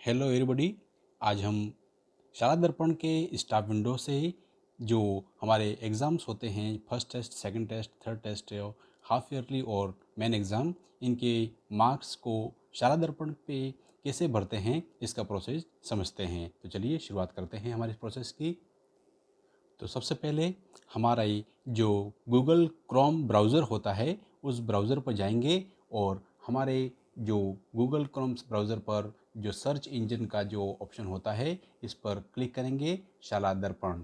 Hello everybody. आज हम शाला दर्पण के स्टाफ विंडो से जो हमारे एग्ज़ाम्स होते हैं, first test, second test, third test, half yearly और मेन एग्ज़ाम, इनके मार्क्स को शाला दर्पण पे कैसे भरते हैं इसका प्रोसेस समझते हैं। तो चलिए शुरुआत करते हैं हमारे प्रोसेस की। तो सबसे पहले हमारा ये जो गूगल क्रोम ब्राउज़र होता है उस ब्राउज़र पर जाएंगे और हमारे जो गूगल क्रोम ब्राउज़र पर जो सर्च इंजन का जो ऑप्शन होता है इस पर क्लिक करेंगे। शाला दर्पण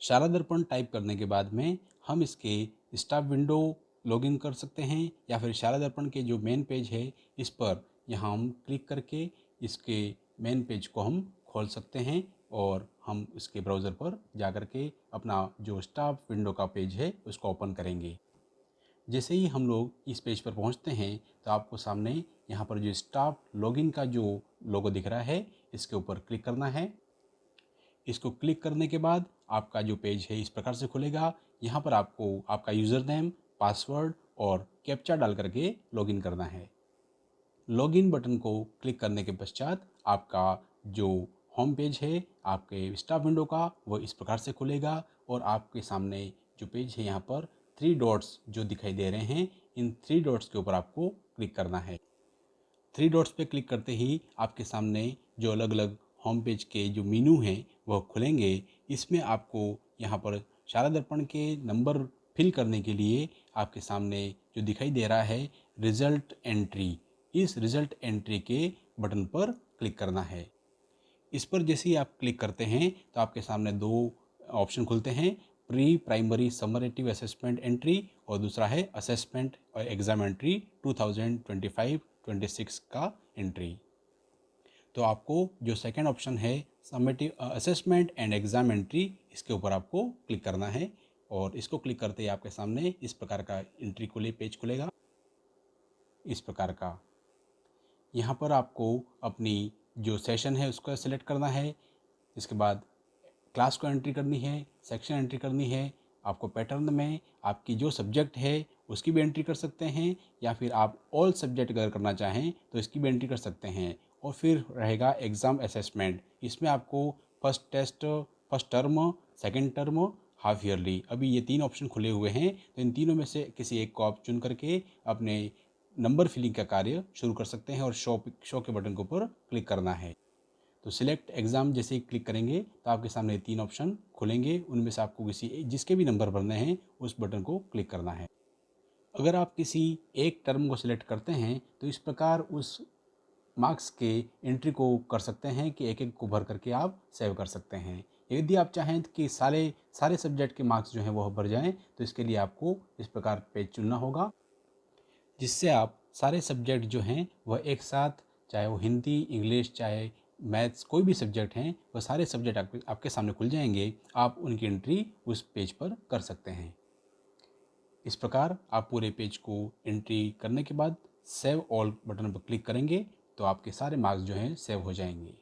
शाला दर्पण टाइप करने के बाद में हम इसके स्टाफ विंडो लॉगिन कर सकते हैं या फिर शाला दर्पण के जो मेन पेज है इस पर यहाँ हम क्लिक करके इसके मेन पेज को हम खोल सकते हैं और हम इसके ब्राउज़र पर जा कर के अपना जो स्टाफ विंडो का पेज है उसको ओपन करेंगे। जैसे ही हम लोग इस पेज पर पहुंचते हैं तो आपको सामने यहाँ पर जो स्टाफ लॉगिन का जो लोगो दिख रहा है इसके ऊपर क्लिक करना है। इसको क्लिक करने के बाद आपका जो पेज है इस प्रकार से खुलेगा। यहाँ पर आपको आपका यूज़र नेम, पासवर्ड और कैप्चा डाल करके लॉगिन करना है। लॉगिन बटन को क्लिक करने के पश्चात आपका जो होम पेज है आपके स्टाफ विंडो का वो इस प्रकार से खुलेगा और आपके सामने जो पेज है यहाँ पर 3 डॉट्स जो दिखाई दे रहे हैं, इन 3 डॉट्स के ऊपर आपको क्लिक करना है। 3 डॉट्स पे क्लिक करते ही आपके सामने जो अलग अलग होम पेज के जो मेनू हैं वह खुलेंगे। इसमें आपको यहाँ पर शाला दर्पण के नंबर फिल करने के लिए आपके सामने जो दिखाई दे रहा है रिज़ल्ट एंट्री, इस रिज़ल्ट एंट्री के बटन पर क्लिक करना है। इस पर जैसे ही आप क्लिक करते हैं तो आपके सामने 2 ऑप्शन खुलते हैं, प्री प्राइमरी समरेटिव असेसमेंट एंट्री और दूसरा है असेसमेंट और एग्ज़ाम एंट्री 2025-26 का एंट्री। तो आपको जो सेकंड ऑप्शन है summative assessment and exam entry, इसके ऊपर आपको क्लिक करना है और इसको क्लिक करते ही आपके सामने इस प्रकार का एंट्री पेज खुलेगा। इस प्रकार का यहाँ पर आपको अपनी जो सेशन है उसको सेलेक्ट करना है। इसके बाद क्लास को एंट्री करनी है, सेक्शन एंट्री करनी है। आपको पैटर्न में आपकी जो सब्जेक्ट है उसकी भी एंट्री कर सकते हैं या फिर आप ऑल सब्जेक्ट अगर करना चाहें तो इसकी भी एंट्री कर सकते हैं। और फिर रहेगा एग्ज़ाम असेसमेंट, इसमें आपको first test, first term, second term, half yearly, अभी ये 3 ऑप्शन खुले हुए हैं। तो इन तीनों में से किसी एक को आप चुन करके अपने नंबर फिलिंग का कार्य शुरू कर सकते हैं और शो के बटन के ऊपर क्लिक करना है। तो सिलेक्ट एग्ज़ाम जैसे ही क्लिक करेंगे तो आपके सामने 3 ऑप्शन खुलेंगे, उनमें से आपको जिसके भी नंबर भरने हैं उस बटन को क्लिक करना है। अगर आप किसी एक टर्म को सिलेक्ट करते हैं तो इस प्रकार उस मार्क्स के एंट्री को कर सकते हैं कि एक एक को भर करके आप सेव कर सकते हैं। यदि आप चाहें कि सारे सब्जेक्ट के मार्क्स जो हैं वो भर जाएं तो इसके लिए आपको इस प्रकार पेज चुनना होगा, जिससे आप सारे सब्जेक्ट जो हैं वह एक साथ, चाहे वो हिंदी, इंग्लिश, चाहे मैथ्स, कोई भी सब्जेक्ट हैं, वह सारे सब्जेक्ट आपके सामने खुल जाएंगे। आप उनकी एंट्री उस पेज पर कर सकते हैं। इस प्रकार आप पूरे पेज को एंट्री करने के बाद सेव ऑल बटन पर क्लिक करेंगे तो आपके सारे मार्क्स जो हैं सेव हो जाएंगे।